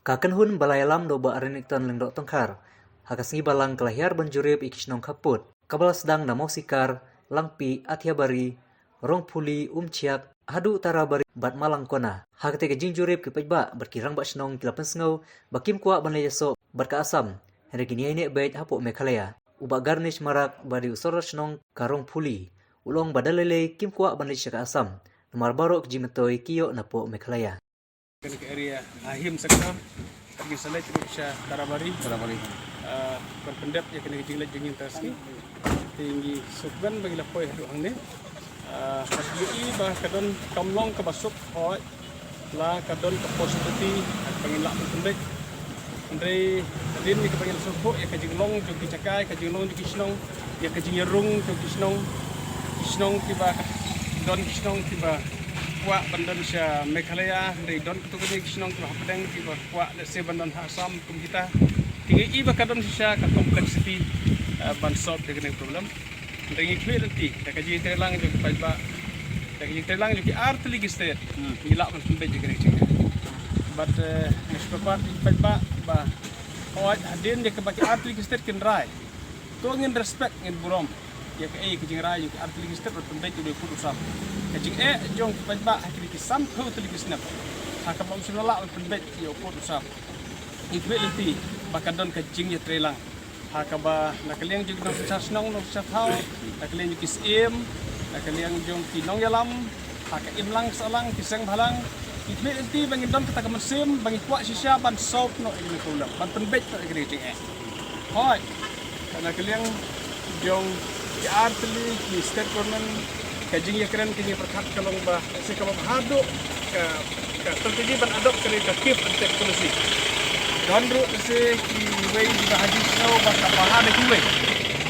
Kaken hun balai alam do ba areniktan lengdok tengkar. Hakas ngi balang kelahiar banjurip ikisnong kaput. Kabal sedang namo sikar, langpi, atiabari, rong puli, ciak, hadu tarabari, bat malang kona. Hakate ke jinjurip ke pejba, berkirang bat senong kilapan sengau, bakim kuak banai jasok, berka asam. Hari kini ini bait hapuk mekalaya. Uba garnish marak badi usor senong karong puli. Ulong badalele kim kuak banai syaka asam. Nomor barok jimetoi kiyo napo mekalaya. Ke area Ahim sektor pergi selai cukup sya tarabari pendep ya kena jinglet jingin taski tinggi sukban bagi lapoi hadu angne hasbi bah kadon kamlong ke basuk hoi la kadon ke possibility pangilak pendek andre din ni ke pangil suhu ya kajinglong joki cakai kajinglong joki snong ya kajingerung joki snong tiba don snong tiba kuak bandon sya Meghalaya dari don ketukuni kisnong ke hapdeng tiba kuak lese bandon Assam kum kita tinggi iba kadon sya ka kompleksiti ban solve dengan problem dari kwel nanti kaji telang jo pajba kaji telang jo ki art ligi state milak man pembe juga ni but mispapat pajba ba hawat adin dia ke baki art ligi state kenrai to ngin respect ngin burom ya ke kajing rai jo art ligi state pembe jo ku usam kajing jong pajba hakili kisam ko tuli kisnap hakam sunala penbet yo pot usap ikwe lenti bakadon kajing ya trelang hakaba nakaliang jong no sasnong no sathau nakaliang kisim nakaliang jong kinong yalam haka imlang salang kisang balang ikwe lenti bangin don kata kamesim bangi kuak sisya ban sop no ikwe kulam ban penbet no ikwe jing hoi nakaliang jong ki artli ki state government kajing ya keren kini perkat kalong bah si kabab haduk ka tertuju ban adop kali ka kip antek polisi dandru si ki wei di haji snow bah ka bahade ki wei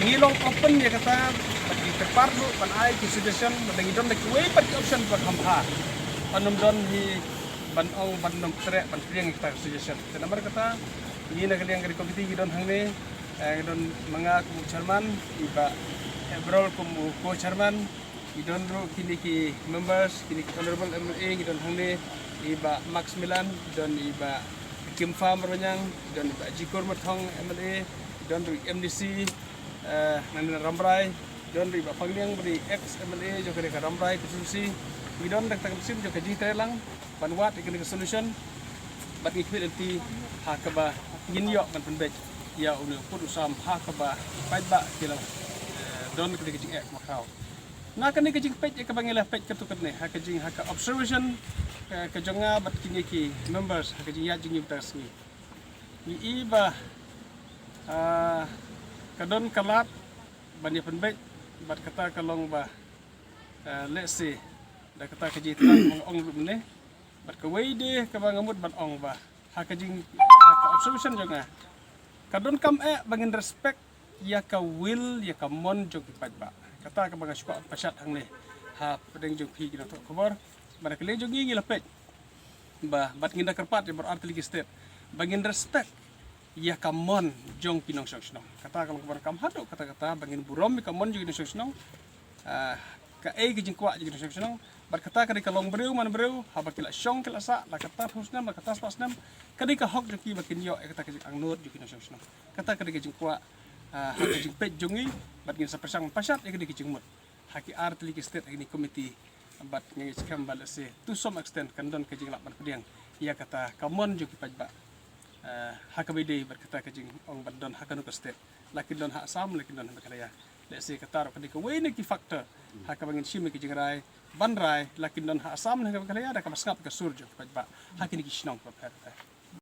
ngilong open ya kata bagi terpardu ban ai ki suggestion bangi don ki wei pat option ban hamha panum don hi ban ong ban nom trek ban priang kita suggestion dan nomor kata ini nak yang dari komiti don hangne don manga ku chairman iba ebrol ku ko chairman idon ro kini ki members kini ki honorable MLA idon hangne iba Max Milan idon iba Kim Farm ronyang idon iba Jikur Mathong MLA idon ro MDC nan Ramrai idon iba Pangliang beri ex MLA jo kene ka Ramrai kususi idon dak tak sim jo ka jita lang panwat ikene solution bat equality hakaba nginyo man penbej ya unu pudusam hakaba pajba kila don kene ki ek makau na kani kajing page ka bangilah page katukat ni hakajing haka observation ka jonga bat kini ki members hakajing ya jing yutas ni iba kadon kalat bani penbej bat kata kalong ba let's say da kata kaji tang ong ni bat ka weide ka bangamut bat ong ba hakajing haka observation jonga kadon kam bangin respect ya ka will ya ka mon jog page ba kata ka baga suka pasat hang le ha pedeng jog hi gina to khabar bana kele jog ngi lapet ba bat nginda kerpat ya berarti lagi state bangin respect ya kamon jong pinong sosno kata ka khabar kam hado kata bangin burom ka mon jog ni sosno ka ki jingkwa jog ni sosno bat kata ka di kalong breu man breu ha ba kila syong kila sa la kata husnam la kata spasnam kadi ka hok jog ki bakin yo kata ka ang nur jog ni sosno kata ka di jingkwa hakajing pet jongi bat ngin sapasang pasat ya kedi kicing mut haki art ligi state ini komiti bat ngin skam balase to some extent kandon kajing lapan pediang ia kata kamon joki pajba hakabide berkata kajing ong bandon hakanu ke state lakin don hak sam lakin don Meghalaya lese kata ro kedi ke wene ki factor hakabangin shime kajing rai bandrai lakin don hak sam Meghalaya da ka masngap ke surjo pajba hakini kisnong pa